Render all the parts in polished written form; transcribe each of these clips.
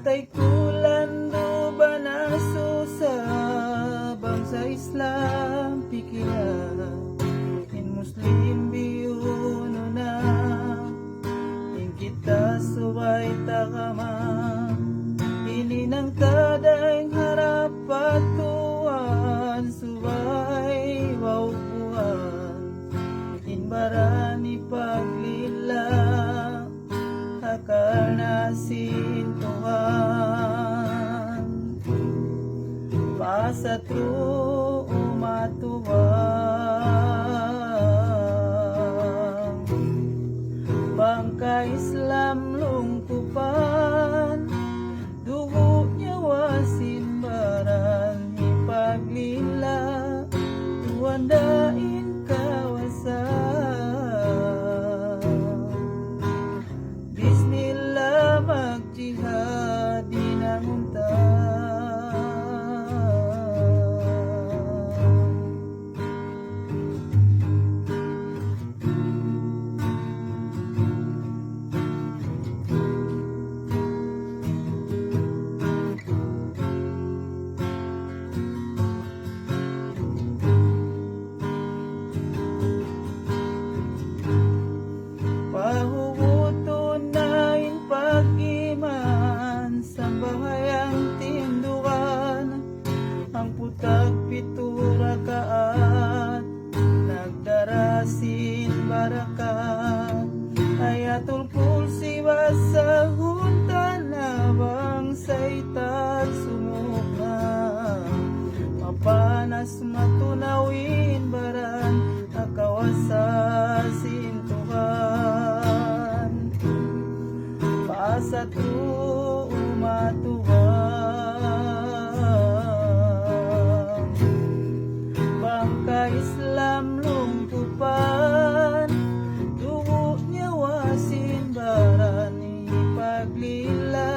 Atay kulando banaso sa bangsa Islam pikira in Muslim biyuno na in kita subay takama ini nang tadang harapatuan subay waupuan in barani paglila akal nasintuhan pasatru umatuwang bangka Islam lungkupan dugo nyawa simbaran ipaglila tuandain kawasan Bismillah magjihad dinangunta pahuguton na in pag-iman sa bahayang tinduan ang putag pitura kaat nagdarasin barakat ayatul kursi basa huntan abang saitat sumukna mapanas matunawin baran akawasasin Tuhan pasatru umatuwang bangka Islam lungkupan dugo nyawa simbarani paglila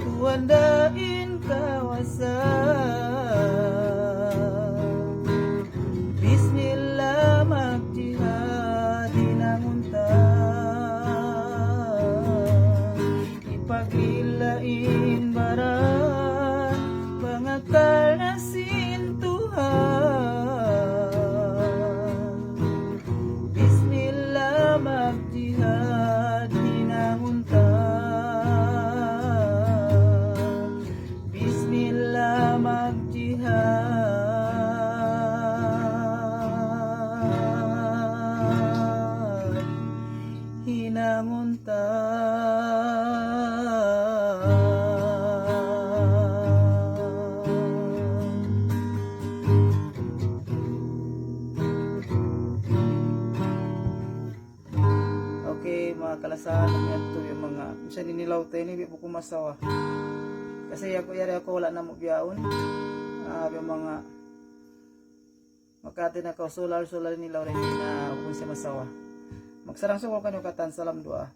tuandain kawasan Bismillah magjihad dinangunta ipagilain baran bangakal nasintuhan Bismillah magjihad dinangunta Bismillah magjihad hinangunta Okay, mga kalasahan ito yung mga minsan ninilaw tayo ni po kumasawa kasi ako wala na mo biyaon yung mga makati na kausular nilaw rin na kung siya masawa magsarang suko kanyo katan salam dua